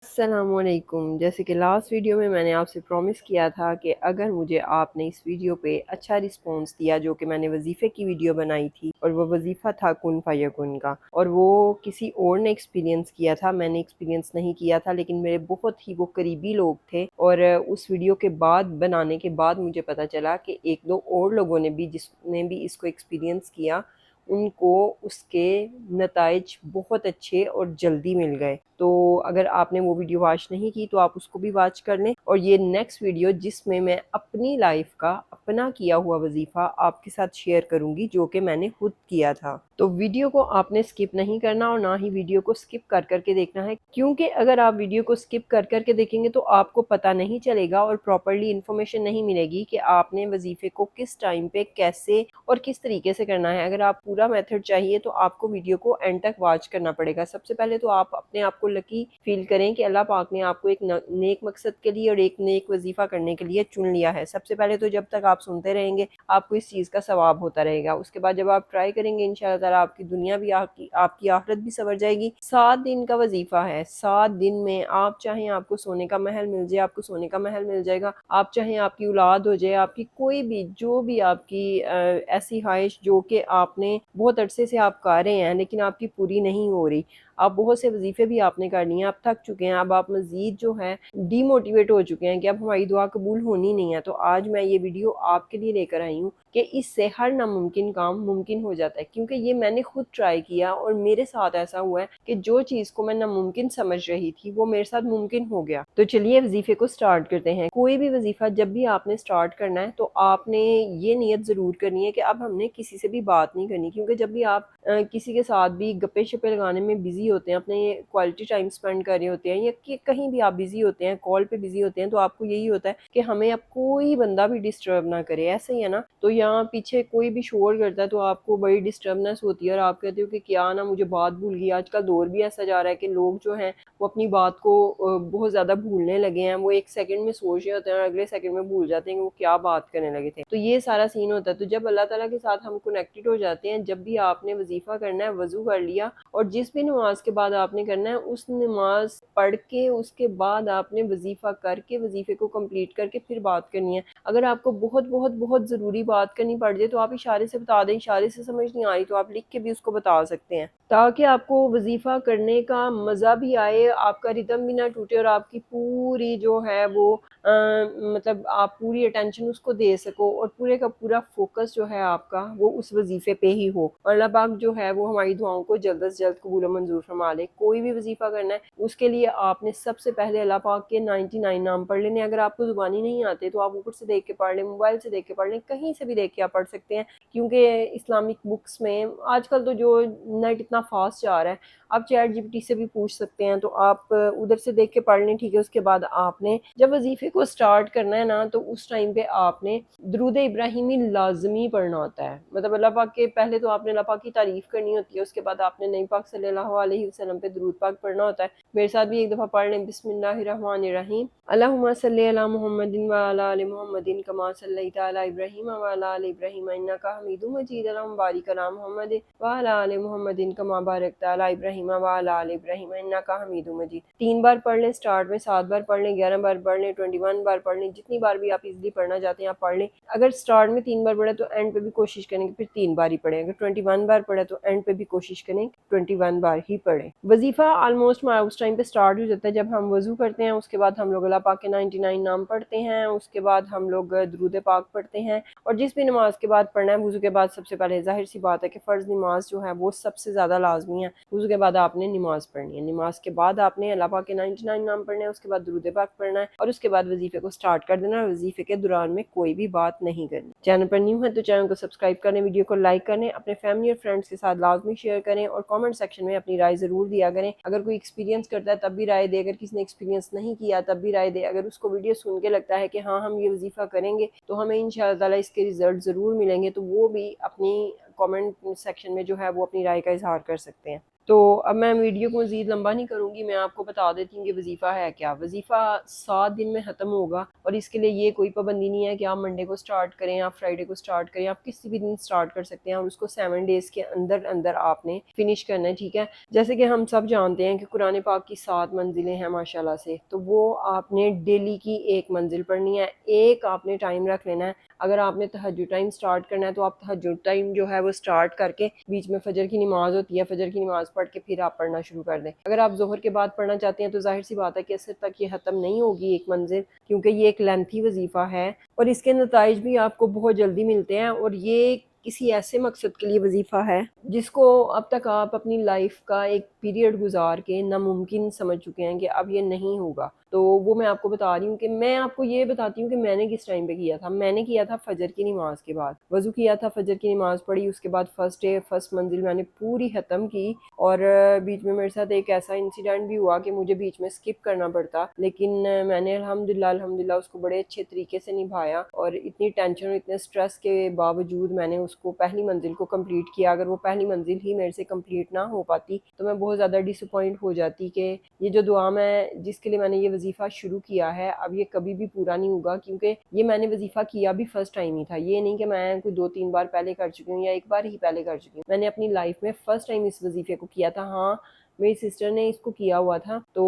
السلام علیکم۔ جیسے کہ لاسٹ ویڈیو میں نے آپ سے پرومس کیا تھا کہ اگر مجھے آپ نے اس ویڈیو پہ اچھا رسپانس دیا، جو کہ میں نے وظیفے کی ویڈیو بنائی تھی اور وہ وظیفہ تھا کن فیکن کا، اور وہ کسی اور نے ایکسپیرینس کیا تھا، میں نے ایکسپیرینس نہیں کیا تھا، لیکن میرے بہت ہی وہ قریبی لوگ تھے، اور اس ویڈیو کے بعد بنانے کے بعد مجھے پتا چلا کہ ایک دو اور لوگوں نے بھی جس نے بھی اس کو ایکسپیرینس کیا، ان کو اس کے نتائج بہت اچھے اور جلدی مل گئے۔ تو اگر آپ نے وہ ویڈیو واچ نہیں کی تو آپ اس کو بھی واچ کر لیں، اور یہ نیکسٹ ویڈیو جس میں میں اپنی لائف کا اپنا کیا ہوا وظیفہ آپ کے ساتھ شیئر کروں گی، جو کہ میں نے خود کیا تھا۔ تو ویڈیو کو آپ نے سکپ نہیں کرنا، اور نہ ہی ویڈیو کو سکپ کر کر کے دیکھنا ہے، کیونکہ اگر آپ ویڈیو کو سکپ کر کر کے دیکھیں گے تو آپ کو پتہ نہیں چلے گا اور پراپرلی انفارمیشن نہیں ملے گی کہ آپ نے وظیفے کو کس ٹائم پہ کیسے اور کس طریقے سے کرنا ہے۔ اگر آپ پورا میتھڈ چاہیے تو آپ کو ویڈیو کو اینڈ تک واچ کرنا پڑے گا۔ سب سے پہلے تو آپ اپنے آپ کو لکی فیل کریں کہ اللہ پاک نے آپ کو ایک نیک مقصد کے لیے اور ایک نیک وظیفہ کرنے کے لیے چن لیا ہے۔ سب سے پہلے تو جب تک آپ سنتے رہیں گے آپ کو اس چیز کا ثواب ہوتا رہے گا، اس کے بعد جب آپ ٹرائی کریں گے انشاءاللہ تعالیٰ آپ کی دنیا بھی آپ کی آخرت بھی سنور جائے گی۔ 7 دن کا وظیفہ ہے، 7 دن میں آپ چاہیں آپ کو سونے کا محل مل جائے، آپ کو سونے کا محل مل جائے گا، آپ چاہیں آپ کی اولاد ہو جائے، آپ کی کوئی بھی جو بھی آپ کی ایسی خواہش جو کہ آپ نے بہت عرصے سے آپ کر رہے ہیں لیکن آپ کی پوری نہیں ہو رہی، آپ بہت سے وظیفے بھی آپ نے کر لیے ہیں، آپ تھک چکے ہیں، اب آپ مزید جو ہے ڈی موٹیویٹ ہو چکے ہیں کہ اب ہماری دعا قبول ہونی نہیں ہے، تو آج میں یہ ویڈیو آپ کے لیے لے کر آئی ہوں کہ اس سے ہر ناممکن کام ممکن ہو جاتا ہے، کیونکہ یہ میں نے خود ٹرائی کیا اور میرے ساتھ ایسا ہوا ہے کہ جو چیز کو میں ناممکن سمجھ رہی تھی وہ میرے ساتھ ممکن ہو گیا۔ تو چلیے وظیفے کو سٹارٹ کرتے ہیں۔ کوئی بھی وظیفہ جب بھی آپ نے سٹارٹ کرنا ہے تو آپ نے یہ نیت ضرور کرنی ہے کہ اب ہم نے کسی سے بھی بات نہیں کرنی، کیونکہ جب بھی آپ کسی کے ساتھ بھی گپے شپے لگانے میں بزی ہوتے ہیں، اپنے کوالٹی ٹائم سپینڈ کر رہے ہوتے ہیں، یا کہ کہیں بھی آپ بزی ہوتے ہیں، کال پہ بزی ہوتے ہیں، تو آپ کو یہی ہوتا ہے کہ ہمیں اب کوئی بندہ بھی ڈسٹرب نہ کرے، ایسا ہی ہے نا؟ تو یہاں پیچھے کوئی بھی شور کرتا ہے تو آپ کو بڑی ڈسٹربنس ہوتی ہے، اور آپ کہتے ہو کہ کیا نا مجھے بات بھول گئی۔ آج کل دور بھی ایسا جا رہا ہے کہ لوگ جو ہیں وہ اپنی بات کو بہت زیادہ بھولنے لگے ہیں، وہ ایک سیکنڈ میں سوچ رہے ہوتے ہیں اور اگلے سیکنڈ میں بھول جاتے ہیں کہ وہ کیا بات کرنے لگے تھے۔ تو یہ سارا سین ہوتا ہے۔ تو جب اللہ تعالیٰ کے ساتھ ہم کنیکٹڈ ہو جاتے ہیں، جب بھی آپ نے وظیفہ کرنا ہے، وضو کر لیا، اور جس بھی نماز کے بعد آپ نے کرنا ہے اس نماز پڑھ کے اس کے بعد آپ نے وظیفہ کر کے وظیفے کو کمپلیٹ کر کے پھر بات کرنی ہے۔ اگر آپ کو بہت بہت بہت ضروری بات کرنی پڑ جائے تو آپ اشارے سے بتا دیں، اشارے سے سمجھ نہیں آئی تو آپ لکھ کے بھی اس کو بتا سکتے ہیں، تاکہ آپ کو وظیفہ کرنے کا مزہ بھی آئے، آپ کا ردم بھی نہ ٹوٹے، اور آپ کی پوری جو ہے وہ مطلب آپ پوری اٹینشن اس کو دے سکو، اور پورے کا پورا فوکس جو ہے آپ کا وہ اس وظیفے پہ ہی ہو، اور اللہ پاک جو ہے وہ ہماری دعاؤں کو جلد از جلد قبول و منظور فرما لے۔ کوئی بھی وظیفہ کرنا ہے اس کے لیے آپ نے سب سے پہلے اللہ پاک کے 99 نام پڑھ لینے۔ اگر آپ کو زبانی نہیں آتے تو آپ اوپر سے دیکھ کے پڑھ لیں، موبائل سے دیکھ کے پڑھ لیں، کہیں سے بھی دیکھ کے آپ پڑھ سکتے ہیں، کیونکہ اسلامک بکس میں آج کل تو جو نیٹ اتنا فاسٹ جا رہا ہے، آپ چیٹ جی پی ٹی سے بھی پوچھ سکتے ہیں، تو آپ ادھر سے دیکھ کے پڑھ لیں، ٹھیک ہے۔ اس کے بعد آپ نے جب وظیفے کو سٹارٹ کرنا ہے نا تو اس ٹائم پہ آپ نے درود ابراہیمی لازمی پڑھنا ہوتا ہے، مطلب اللہ پاک کے پہلے تو آپ نے اللہ پاک کی تعریف کرنی ہوتی ہے، اس کے بعد آپ نے نبی پاک صلی اللہ علیہ وسلم پہ درود پاک پڑھنا ہوتا ہے۔ میرے ساتھ بھی ایک دفعہ پڑھ لیں، بسم اللہ الرحمن الرحیم، اللہم صلی علی محمد وعلی آل محمد کما صلیت علی ابراہیم وعلی آل ابراہیم انک حمید مجید، اللہم بارک علی محمد وعلی آل محمد کما بارکت علی ابراہیم وعلی آل ابراہیم انک حمید مجید۔ 3 بار پڑھ لیں سٹارٹ میں، 7 بار پڑھ لیں، 11 بار پڑھ لیں، 21 بار پڑھ لیں، جتنی بار بھی آپ ایزیلی پڑھنا چاہتے ہیں آپ پڑھ لیں۔ اگر سٹارٹ میں 3 بار پڑھے تو اینڈ پہ بھی کوشش کریں کہ پھر 3 بار ہی پڑھیں، اگر 21 بار پڑھے تو اینڈ پہ بھی کوشش کریں 21 بار ہی پڑھیں۔ وظیفہ آلموسٹ ہمارا اس ٹائم پہ سٹارٹ ہو جاتا ہے جب ہم وضو کرتے ہیں، اس کے بعد ہم لوگ اللہ پاک کے 99 نام پڑھتے ہیں، اس کے بعد ہم لوگ درود پاک پڑھتے ہیں، اور جس بھی نماز کے بعد پڑھنا ہے، وضو کے بعد سب سے پہلے ظاہر سی بات ہے کہ فرض نماز جو ہے وہ سب سے زیادہ لازمی ہے، وضو کے بعد آپ نے نماز پڑھنی ہے، نماز کے بعد آپ نے اللہ پاک کے 99 نام پڑھنے ہیں، اس کے بعد درود پاک پڑھنا ہے، اور اس کے بعد وظیفے کو سٹارٹ کر دینا، اور وظیفے کے دوران میں کوئی بھی بات نہیں کرنی۔ چینل پر نیو ہے تو چینل کو سبسکرائب کریں، ویڈیو کو لائک کریں، اپنے فیملی اور فرینڈس کے ساتھ لازمی شیئر کریں، اور کامنٹ سیکشن میں اپنی رائے ضرور دیا کریں۔ اگر کوئی ایکسپیرینس کرتا ہے تب بھی رائے دے، اگر کسی نے ایکسپیرینس نہیں کیا تب بھی رائے دے، اگر اس کو ویڈیو سن کے لگتا ہے کہ ہاں ہم یہ وظیفہ کریں گے تو ہمیں انشاءاللہ تعالیٰ اس کے ریزلٹ ضرور ملیں گے، تو وہ بھی اپنی کامنٹ سیکشن میں جو ہے وہ اپنی رائے کا اظہار کر سکتے ہیں۔ تو اب میں ویڈیو کو مزید لمبا نہیں کروں گی، میں آپ کو بتا دیتی ہوں کہ وظیفہ ہے کیا۔ وظیفہ 7 دن میں ختم ہوگا، اور اس کے لیے یہ کوئی پابندی نہیں ہے کہ آپ منڈے کو سٹارٹ کریں، آپ فرائیڈے کو سٹارٹ کریں، آپ کسی بھی دن سٹارٹ کر سکتے ہیں، اور اس کو 7 ڈیز کے اندر اندر آپ نے فنش کرنا ہے، ٹھیک ہے۔ جیسے کہ ہم سب جانتے ہیں کہ قرآن پاک کی 7 منزلیں ہیں ماشاءاللہ سے، تو وہ آپ نے ڈیلی کی ایک منزل پڑھنی ہے، ایک آپ نے ٹائم رکھ لینا ہے۔ اگر آپ نے تہجد ٹائم سٹارٹ کرنا ہے تو آپ تہجد ٹائم جو ہے وہ سٹارٹ کر کے بیچ میں فجر کی نماز ہوتی ہے، فجر کی نماز پڑھ کے پھر آپ پڑھنا شروع کر دیں۔ اگر آپ ظہر کے بعد پڑھنا چاہتے ہیں تو ظاہر سی بات ہے کہ عصر تک یہ ختم نہیں ہوگی ایک منزل، کیونکہ یہ ایک لینتھی وظیفہ ہے، اور اس کے نتائج بھی آپ کو بہت جلدی ملتے ہیں، اور یہ کسی ایسے مقصد کے لیے وظیفہ ہے جس کو اب تک آپ اپنی لائف کا ایک پیریڈ گزار کے ناممکن سمجھ چکے ہیں کہ اب یہ نہیں ہوگا۔ تو وہ میں آپ کو بتا رہی ہوں کہ میں آپ کو یہ بتاتی ہوں کہ میں نے کس ٹائم پہ کیا تھا۔ میں نے کیا تھا فجر کی نماز کے بعد، وضو کیا تھا، فجر کی نماز پڑھی، اس کے بعد فرسٹ ڈے فرسٹ منزل میں نے پوری ختم کی، اور بیچ میں میرے ساتھ ایک ایسا انسیڈنٹ بھی ہوا کہ مجھے بیچ میں سکپ کرنا پڑتا، لیکن میں نے الحمدللہ اس کو بڑے اچھے طریقے سے نبھایا، اور اتنی ٹینشن اور اتنے سٹریس کے باوجود میں نے اس کو پہلی منزل کو کمپلیٹ کیا۔ اگر وہ پہلی منزل ہی میرے سے کمپلیٹ نہ ہو پاتی تو میں بہت زیادہ ڈس اپوائنٹ ہو جاتی کہ یہ جو دعا میں جس کے لیے میں نے یہ وظیفہ شروع کیا ہے اب یہ کبھی بھی پورا نہیں ہوگا، کیونکہ یہ میں نے وظیفہ کیا بھی فرسٹ ٹائم ہی تھا، یہ نہیں کہ میں کوئی 2-3 بار پہلے کر چکی ہوں یا ایک بار ہی پہلے کر چکی ہوں، میں نے اپنی لائف میں فرسٹ ٹائم اس وظیفے کو کیا تھا۔ ہاں میری سسٹر نے اس کو کیا ہوا تھا، تو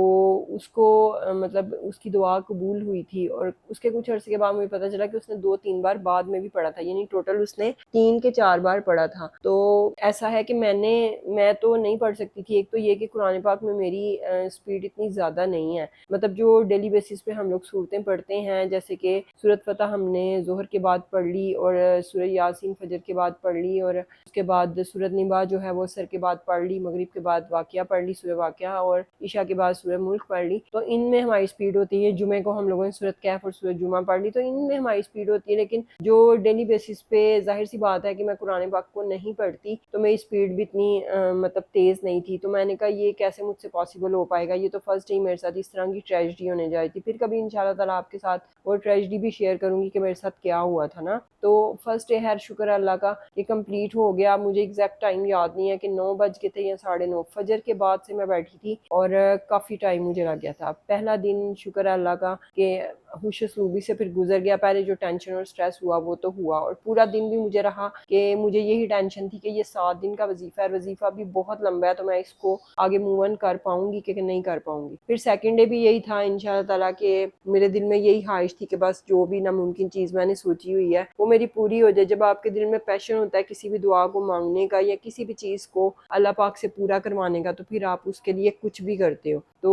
اس کو مطلب اس کی دعا قبول ہوئی تھی، اور اس کے کچھ عرصے کے بعد مجھے پتا چلا کہ اس نے 2-3 بار بعد میں بھی پڑھا تھا، یعنی ٹوٹل اس نے 3 کے 4 بار پڑھا تھا۔ تو ایسا ہے کہ میں تو نہیں پڑھ سکتی تھی، ایک تو یہ کہ قرآن پاک میں میری سپیڈ اتنی زیادہ نہیں ہے، مطلب جو ڈیلی بیسس پہ ہم لوگ صورتیں پڑھتے ہیں، جیسے کہ سورۃ فتح ہم نے ظہر کے بعد پڑھ لی، اور سورہ یاسین فجر کے بعد پڑھ لی، اور اس کے بعد سورۃ نبا جو ہے وہ عصر کے بعد پڑھ لی، مغرب کے بعد واقعہ پڑھ لی سورہ واقعہ، اور عشاء کے بعد سورہ ملک پڑھ لی۔ تو ان میں ہماری سپیڈ ہوتی ہے، جمعے کو ہم لوگوں نے سورۃ کہف اور سورۃ جمعہ پڑھ لی، تو ان میں ہماری سپیڈ ہوتی ہے، لیکن جو ڈیلی بیسس پہ ظاہر سی بات ہے کہ میں قرآن پاک کو نہیں پڑھتی، تو میری سپیڈ بھی اتنی مطلب تیز نہیں تھی، تو میں نے کہا یہ کیسے مجھ سے پاسبل ہو پائے گا، یہ تو فرسٹ ٹائم میرے ساتھ اس طرح کی ٹریجڈی ہونے جا رہی تھی۔ پھر کبھی انشاءاللہ تعالیٰ آپ کے ساتھ وہ ٹریجڈی بھی شیئر کروں گی کہ میرے ساتھ کیا ہوا تھا نا۔ تو فرسٹ ڈے خیر شکر اللہ کا یہ کمپلیٹ ہو گیا، مجھے ایگزیکٹ ٹائم یاد نہیں ہے کہ 9 بج کے تھے یا 9:30، فجر کے بعد سے میں بیٹھی تھی، اور کافی ٹائم مجھے لگ گیا تھا۔ پہلا دن شکر اللہ کا کہ ہوش اسلوبی سے پھر گزر گیا، پہلے جو ٹینشن اور سٹریس ہوا وہ تو ہوا، اور پورا دن بھی مجھے رہا کہ مجھے یہی ٹینشن تھی کہ یہ 7 دن کا وظیفہ ہے، وظیفہ بھی بہت لمبا ہے، تو میں اس کو آگے موو آن کر پاؤں گی کہ نہیں کر پاؤں گی۔ پھر سیکنڈ ڈے بھی یہی تھا انشاءاللہ تعالیٰ کہ میرے دل میں یہی خواہش تھی کہ بس جو بھی ناممکن چیز میں نے سوچی ہوئی ہے وہ میری پوری ہو جائے۔ جب آپ کے دل میں پیشن ہوتا ہے کسی بھی دعا کو مانگنے کا یا کسی بھی چیز کو اللہ پاک سے پورا کروانے کا، تو پھر آپ اس کے لیے کچھ بھی کرتے ہو۔ تو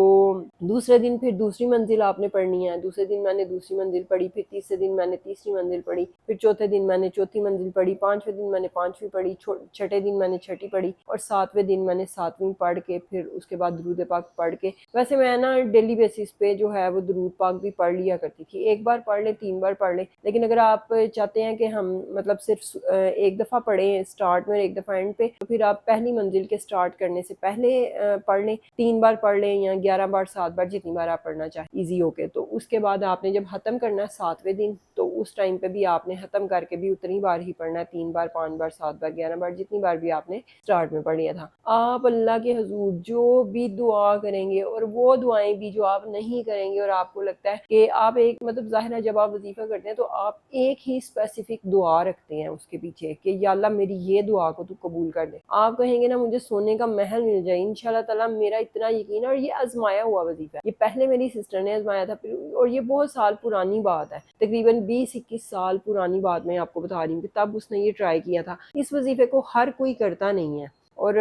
دوسرے دن پھر دوسری منزل آپ نے پڑھنی ہے، دوسرے دن میں نے دوسری منزل پڑھی، پھر تیسرے دن میں نے تیسری منزل پڑھی، پھر چوتھے دن میں نے چوتھی منزل پڑھی، پانچویں دن میں نے پانچویں پڑھی، چھٹے دن میں نے چھٹی پڑھی، اور ساتویں دن میں نے ساتویں پڑھ کے پھر اس کے بعد درود پاک پڑھ کے، ویسے میں نا ڈیلی بیسس پہ جو ہے وہ درود پاک بھی پڑھ لیا کرتی تھی، ایک بار پڑھ لیں 3 بار پڑھ لیں، لیکن اگر آپ چاہتے ہیں کہ ہم مطلب صرف ایک دفعہ پڑھیں اسٹارٹ میں ایک دفعہ اینڈ پہ، تو پھر آپ پہلی منزل کے اسٹارٹ کرنے سے پہلے پڑھ لیں، 3 بار پڑھ لیں یا 11 بار 7 بار جتنی بار آپ پڑھنا چاہیں ایزی ہو کے۔ تو اس کے بعد آپ نے جب ختم کرنا ہے 7ویں دن، تو اس ٹائم پہ بھی آپ نے ختم کر کے بھی اتنی بار ہی پڑھنا ہے، 3 بار 5 بار 7 بار 11 بار جتنی بار بھی آپ نے اسٹارٹ میں پڑھ لیا تھا۔ آپ اللہ کے حضور جو بھی دعا کریں گے، اور وہ دعائیں بھی جو آپ نہیں کریں گے اور آپ کو لگتا ہے کہ آپ ایک مطلب ظاہر ہے جب آپ وظیفہ کرتے ہیں تو آپ ایک ہی اسپیسیفک دعا رکھتے ہیں اس کے پیچھے کہ یا اللہ میری یہ دعا کو تو قبول کر دے، آپ کہیں گے نا مجھے سونے کا محل مل جائے، انشاءاللہ تعالیٰ میرا اتنا یقین ہے، اور یہ آزمایا ہوا وظیفہ ہے، یہ پہلے میری سسٹر نے آزمایا تھا، اور یہ بہت سال پرانی بات ہے، تقریباً 20-21 سال پرانی بات میں آپ کو بتا رہی ہوں کہ تب اس نے یہ ٹرائی کیا تھا۔ اس وظیفے کو ہر کوئی کرتا نہیں ہے، اور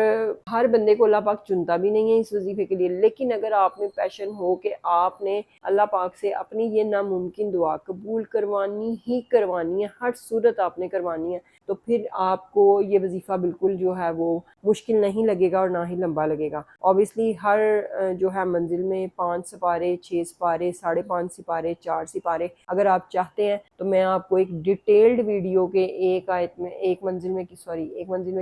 ہر بندے کو اللہ پاک چنتا بھی نہیں ہے اس وظیفے کے لیے، لیکن اگر آپ میں پیشن ہو کہ آپ نے اللہ پاک سے اپنی یہ ناممکن دعا قبول کروانی ہی کروانی ہے، ہر صورت آپ نے کروانی ہے، تو پھر آپ کو یہ وظیفہ بالکل جو ہے وہ مشکل نہیں لگے گا اور نہ ہی لمبا لگے گا۔ اوبیسلی ہر جو ہے منزل میں 5 سپارے 6 سپارے 5.5 سپارے 4 سپارے اگر آپ چاہتے ہیں تو میں آپ کو ایک ڈیٹیلڈ ویڈیو کے ایک آیت میں ایک منزل میں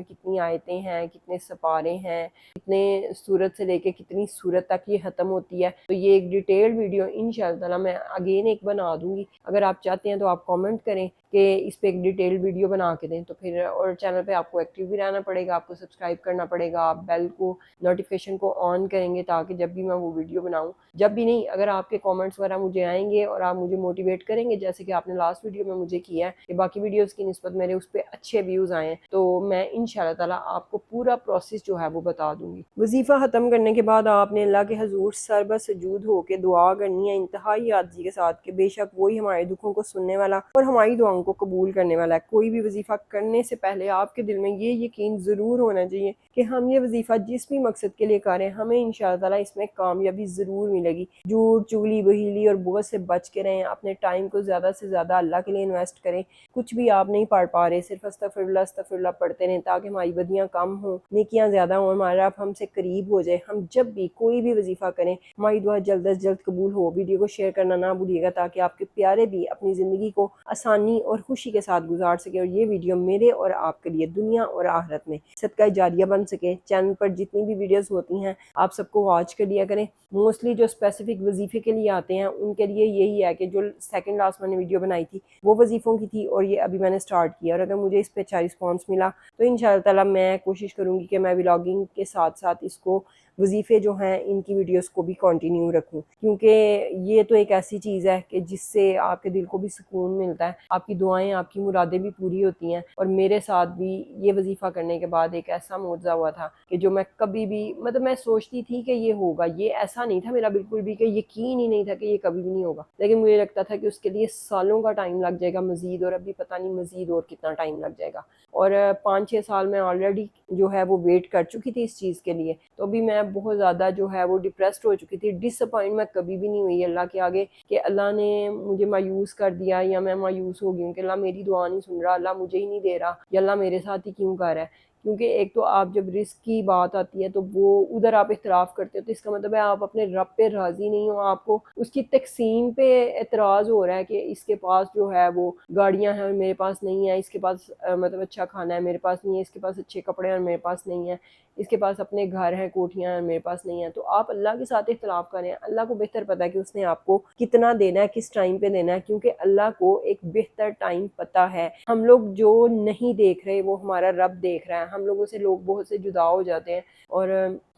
کتنی آیتیں ہیں، کتنے سپارے ہیں، کتنے سورت سے لے کے کتنی سورت تک یہ ختم ہوتی ہے، تو یہ ایک ڈیٹیلڈ ویڈیو انشاءاللہ تعالیٰ میں اگین ایک بنا دوں گی۔ اگر آپ چاہتے ہیں تو آپ کامنٹ کریں کہ اس پہ ایک ڈیٹیلڈ ویڈیو بنا کے دیں دیں تو پھر، اور چینل پہ آپ کو ایکٹیو بھی رہنا پڑے گا، آپ کو سبسکرائب کرنا پڑے گا، آپ بیل کو نوٹیفیکیشن کو آن کریں گے تاکہ جب بھی میں وہ ویڈیو بناؤں، جب بھی نہیں، اگر آپ کے کامنٹس وغیرہ مجھے آئیں گے اور آپ مجھے موٹیویٹ کریں گے جیسے کہ آپ نے لاسٹ ویڈیو میں مجھے کیا ہے کہ باقی ویڈیوز کی نسبت میرے اس پہ اچھے ویوز آئے ہیں، تو میں انشاءاللہ تعالیٰ آپ کو پورا پروسیس جو ہے وہ بتا دوں گی۔ وظیفہ ختم کرنے کے بعد آپ نے اللہ کے حضور سر سجود ہو کے دعا کرنی ہے انتہائی عاجزی کے ساتھ کہ بے شک وہی ہمارے دکھوں کو سننے والا اور ہماری دعاؤں کو قبول کرنے والا ہے۔ کوئی بھی وظیفہ کرنے سے پہلے آپ کے دل میں یہ یقین ضرور ہونا چاہیے کہ ہم یہ وظیفہ جس بھی مقصد کے لیے کر رہے ہیں ہمیں انشاءاللہ تعالیٰ اس میں کامیابی ضرور ملے گی۔ جھوٹ، چگلی، بہیلی اور بغض سے بچ کے رہیں، اپنے ٹائم کو زیادہ سے زیادہ اللہ کے لیے انویسٹ کریں۔ کچھ بھی آپ نہیں پڑھ پا رہے، صرف استغفر اللہ پڑھتے رہیں تاکہ ہماری بدیاں کم ہوں، نیکیاں زیادہ ہوں، ہمارا رب ہم سے قریب ہو جائے۔ ہم جب بھی کوئی بھی وظیفہ کریں ہماری دعا جلد از جلد قبول ہو۔ ویڈیو کو شیئر کرنا نہ بھولیے گا تاکہ آپ کے پیارے بھی اپنی زندگی کو آسانی اور خوشی کے ساتھ گزار سکے اور یہ ویڈیو میرے اور آپ کے لیے دنیا اور آخرت میں صدقہ جاریہ بن سکے۔ چینل پر جتنی بھی ویڈیوز ہوتی ہیں آپ سب کو واچ کر لیا کریں۔ موسٹلی جو اسپیسیفک وظیفے کے لیے آتے ہیں ان کے لیے یہی ہے کہ جو سیکنڈ لاسٹ میں نے ویڈیو بنائی تھی وہ وظیفوں کی تھی اور یہ ابھی میں نے سٹارٹ کیا، اور اگر مجھے اس پہ اچھا رسپانس ملا تو انشاءاللہ تعالیٰ میں کوشش کروں گی کہ میں ولاگنگ کے ساتھ ساتھ اس کو وظیفے جو ہیں ان کی ویڈیوز کو بھی کنٹینیو رکھوں، کیونکہ یہ تو ایک ایسی چیز ہے کہ جس سے آپ کے دل کو بھی سکون ملتا ہے، آپ کی دعائیں، آپ کی مرادیں بھی پوری ہوتی ہیں۔ اور میرے ساتھ بھی یہ وظیفہ کرنے کے بعد ایک ایسا معجزہ ہوا تھا کہ جو میں کبھی بھی، مطلب میں سوچتی تھی کہ یہ ہوگا، یہ ایسا نہیں تھا میرا بالکل بھی کہ یقین ہی نہیں تھا کہ یہ کبھی بھی نہیں ہوگا، لیکن مجھے لگتا تھا کہ اس کے لیے سالوں کا ٹائم لگ جائے گا مزید، اور ابھی پتہ نہیں مزید اور کتنا ٹائم لگ جائے گا۔ اور 5-6 سال میں آلریڈی جو ہے وہ ویٹ کر چکی تھی اس چیز کے لیے، تو ابھی میں بہت زیادہ جو ہے وہ ڈپریسڈ ہو چکی تھی۔ ڈس اپوائنٹ میں کبھی بھی نہیں ہوئی اللہ کے آگے کہ اللہ نے مجھے مایوس کر دیا یا میں مایوس ہو گئی ہوں کہ اللہ میری دعا نہیں سن رہا، اللہ مجھے ہی نہیں دے رہا، یا اللہ میرے ساتھ ہی کیوں کر رہا ہے۔ کیونکہ ایک تو آپ جب رزق کی بات آتی ہے تو وہ ادھر آپ اختلاف کرتے ہو تو اس کا مطلب ہے آپ اپنے رب پہ راضی نہیں ہو، آپ کو اس کی تقسیم پہ اعتراض ہو رہا ہے کہ اس کے پاس جو ہے وہ گاڑیاں ہیں اور میرے پاس نہیں ہے، اس کے پاس مطلب اچھا کھانا ہے میرے پاس نہیں ہے، اس کے پاس اچھے کپڑے ہیں اور میرے پاس نہیں ہے، اس کے پاس اپنے گھر ہیں، کوٹھیاں ہیں اور میرے پاس نہیں ہیں۔ تو آپ اللہ کے ساتھ اختلاف کریں، اللہ کو بہتر پتہ ہے کہ اس نے آپ کو کتنا دینا ہے، کس ٹائم پہ دینا ہے، کیونکہ اللہ کو ایک بہتر ٹائم پتہ ہے۔ ہم لوگ جو نہیں دیکھ رہے وہ ہمارا رب دیکھ رہا ہے۔ ہم لوگوں سے لوگ بہت سے جدا ہو جاتے ہیں اور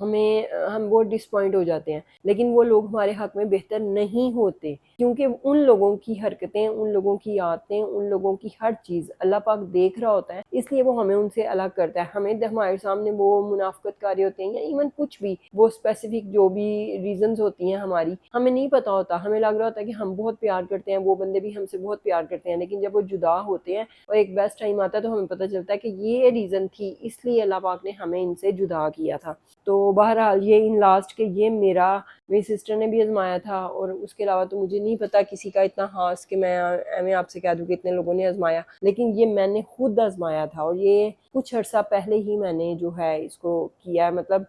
ہم بہت ڈس پوائنٹ ہو جاتے ہیں، لیکن وہ لوگ ہمارے حق میں بہتر نہیں ہوتے، کیونکہ ان لوگوں کی حرکتیں، ان لوگوں کی عادتیں، ان لوگوں کی ہر چیز اللہ پاک دیکھ رہا ہوتا ہے، اس لیے وہ ہمیں ان سے الگ کرتا ہے۔ ہمیں ہمارے سامنے وہ منافقت کاری ہوتے ہیں یا ایون کچھ بھی، وہ اسپیسیفک جو بھی ریزنز ہوتی ہیں ہماری، ہمیں نہیں پتہ ہوتا، ہمیں لگ رہا ہوتا ہے کہ ہم بہت پیار کرتے ہیں، وہ بندے بھی ہم سے بہت پیار کرتے ہیں، لیکن جب وہ جدا ہوتے ہیں اور ایک بیسٹ ٹائم آتا ہے تو ہمیں پتہ چلتا ہے کہ یہ ریزن تھی، اس لیے اللہ پاک نے ہمیں ان سے جدا کیا تھا۔ تو بہرحال یہ ان لاسٹ کے یہ میری سسٹر نے بھی آزمایا تھا، اور اس کے علاوہ تو مجھے نہیں پتا کسی کا اتنا خاص کہ میں آپ سے کہہ دوں کہ اتنے لوگوں نے آزمایا، لیکن یہ میں نے خود آزمایا تھا، اور یہ کچھ عرصہ پہلے ہی میں نے جو ہے اس کو کیا ہے، مطلب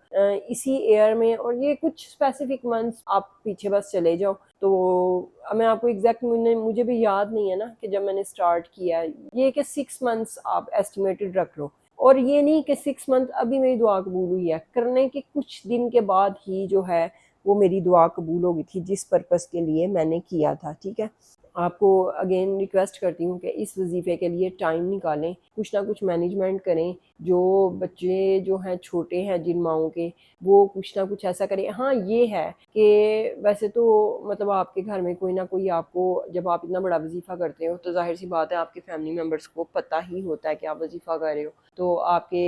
اسی ایئر میں، اور یہ کچھ اسپیسیفک منتھس آپ پیچھے بس چلے جاؤ تو میں آپ کو ایگزیکٹ مجھے بھی یاد نہیں ہے نا کہ جب میں نے سٹارٹ کیا ہے، یہ کہ 6 منتھس آپ ایسٹیمیٹڈ رکھ لو، اور یہ نہیں کہ 6 منتھ ابھی میری دعا قبول ہوئی ہے، کرنے کے کچھ دن کے بعد ہی جو ہے وہ میری دعا قبول ہو گئی تھی جس پرپس کے لیے میں نے کیا تھا۔ ٹھیک ہے، آپ کو اگین ریکویسٹ کرتی ہوں کہ اس وظیفے کے لیے ٹائم نکالیں، کچھ نہ کچھ مینجمنٹ کریں، جو بچے جو ہیں چھوٹے ہیں جن ماؤں کے، وہ کچھ نہ کچھ ایسا کریں۔ ہاں یہ ہے کہ ویسے تو مطلب آپ کے گھر میں کوئی نہ کوئی آپ کو، جب آپ اتنا بڑا وظیفہ کرتے ہو تو ظاہر سی بات ہے آپ کے فیملی ممبرس کو پتہ ہی ہوتا ہے کہ آپ وظیفہ کر رہے ہو، تو آپ کے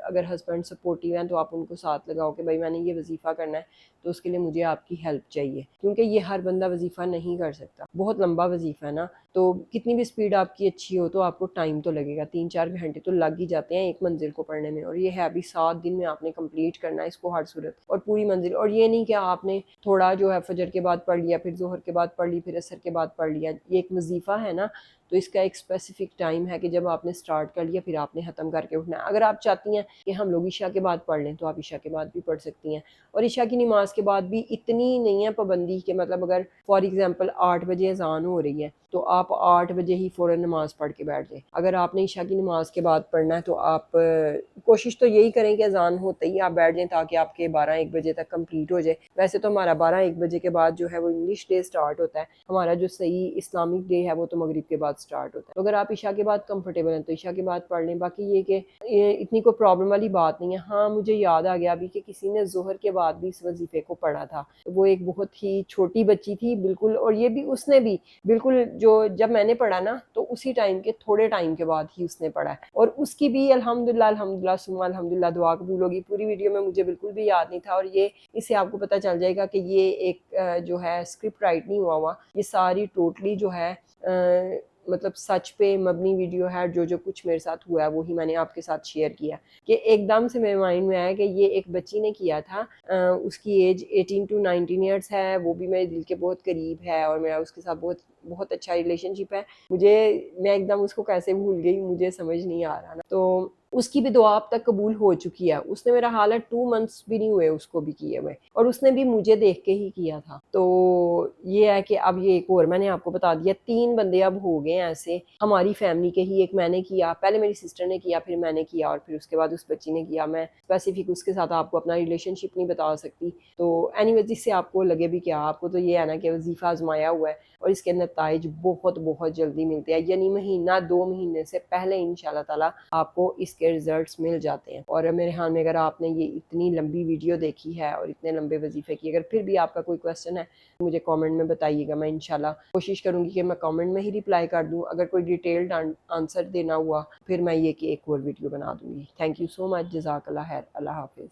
اگر ہسبینڈ سپورٹیو ہیں تو آپ ان کو ساتھ لگاؤ کہ بھائی میں نے یہ وظیفہ کرنا ہے تو اس کے لیے مجھے آپ کی ہیلپ چاہیے، کیونکہ یہ ہر بندہ وظیفہ نہیں کر سکتا، بہت لمبا وظیفہ ہے نا، تو کتنی بھی سپیڈ آپ کی اچھی ہو تو آپ کو ٹائم تو لگے گا، 3-4 گھنٹے تو لگ ہی جاتے ہیں ایک منزل کو پڑھنے میں، اور یہ ہے ابھی 7 دن میں آپ نے کمپلیٹ کرنا ہے اس کو ہر صورت، اور پوری منزل، اور یہ نہیں کہ آپ نے تھوڑا جو ہے فجر کے بعد پڑھ لیا، پھر ظہر کے بعد پڑھ لی، پھر عصر کے بعد پڑھ لیا، یہ ایک وظیفہ ہے نا، تو اس کا ایک اسپیسیفک ٹائم ہے کہ جب آپ نے سٹارٹ کر لیا پھر آپ نے ختم کر کے اٹھنا ہے۔ اگر آپ چاہتی ہیں کہ ہم لوگ عشاء کے بعد پڑھ لیں تو آپ عشاء کے بعد بھی پڑھ سکتی ہیں، اور عشاء کی نماز کے بعد بھی اتنی نہیں ہے پابندی کہ مطلب اگر فار ایگزامپل 8 بجے اذان ہو رہی ہے تو آپ 8 بجے ہی فوراً نماز پڑھ کے بیٹھ جائیں۔ اگر آپ نے عشاء کی نماز کے بعد پڑھنا ہے تو آپ کوشش تو یہی کریں کہ اذان ہوتے ہی آپ بیٹھ جائیں تاکہ آپ کے 12-1 بجے تک کمپلیٹ ہو جائے۔ ویسے تو ہمارا 12-1 بجے کے بعد جو ہے وہ انگلش ڈے سٹارٹ ہوتا ہے، ہمارا جو صحیح اسلامک ڈے ہے وہ تو مغرب کے بعد بعد سٹارٹ ہوتا ہے. تو اگر آپ عشاء کے بعد کمفرٹیبل ہیں تو عشاء کے بعد پڑھ لیں. باقی یہ کہ اتنی کوئی پرابلم والی بات نہیں ہے. ہاں مجھے یاد آ گیا ابھی کہ کسی نے ظہر کے بعد بھی اس وظیفے کو پڑھا تھا. وہ ایک بہت ہی چھوٹی بچی تھی بالکل, اور یہ بھی اس نے بھی بالکل جو جب میں نے پڑھا نا تو اسی ٹائم کے تھوڑے ٹائم کے بعد ہی اس نے پڑھا ہے, اور اس کی بھی الحمدللہ ثم الحمدللہ دعا قبول ہوگی. پوری ویڈیو میں مجھے بالکل بھی یاد نہیں تھا, اور یہ اس سے آپ کو پتہ چل جائے گا کہ یہ ایک جو ہے اسکرپٹ رائٹ نہیں ہوا, یہ ساری ٹوٹلی جو ہے مطلب سچ پہ مبنی ویڈیو ہے. جو کچھ میرے ساتھ ہوا ہے وہی میں نے آپ کے ساتھ شیئر کیا, کہ ایک دم سے میرے مائنڈ میں آیا کہ یہ ایک بچی نے کیا تھا, اس کی ایج 18 to 19 ایئرس ہے, وہ بھی میرے دل کے بہت قریب ہے, اور میرا اس کے ساتھ بہت اچھا ریلیشن شپ ہے. میں ایک دم اس کو کیسے بھول گئی مجھے سمجھ نہیں آ رہا نا. تو اس کی بھی دعا اب تک قبول ہو چکی ہے. اس نے میرا حالت 2 months بھی نہیں ہوئے اس کو بھی کیے ہوئے, اور اس نے بھی مجھے دیکھ کے ہی کیا تھا. تو یہ ہے کہ اب یہ ایک اور میں نے آپ کو بتا دیا, 3 بندے اب ہو گئے ہیں ایسے ہماری فیملی کے ہی. ایک میں نے کیا, پہلے میری سسٹر نے کیا, پھر میں نے کیا, اور پھر اس کے بعد اس بچی نے کیا. میں اسپیسیفک اس کے ساتھ آپ کو اپنا ریلیشن شپ نہیں بتا سکتی. تو اینی ویز جس سے آپ کو لگے بھی کیا, آپ کو تو یہ ہے نا کہ وظیفہ آزمایا ہوا ہے, اور اس کے نتائج بہت جلدی ملتے ہیں, یعنی مہینہ 2 مہینے سے پہلے انشاءاللہ تعالی آپ کو اس کے رزلٹس مل جاتے ہیں. اور میرے خیال میں اگر آپ نے یہ اتنی لمبی ویڈیو دیکھی ہے اور اتنے لمبے وظیفے کی, اگر پھر بھی آپ کا کوئی کویسچن ہے مجھے کامنٹ میں بتائیے گا. میں انشاءاللہ کوشش کروں گی کہ میں کامنٹ میں ہی رپلائی کر دوں. اگر کوئی ڈیٹیلڈ آنسر دینا ہوا پھر میں یہ کہ ایک اور ویڈیو بنا دوں گی. تھینک یو سو مچ. جزاک اللہ خیر. اللہ حافظ.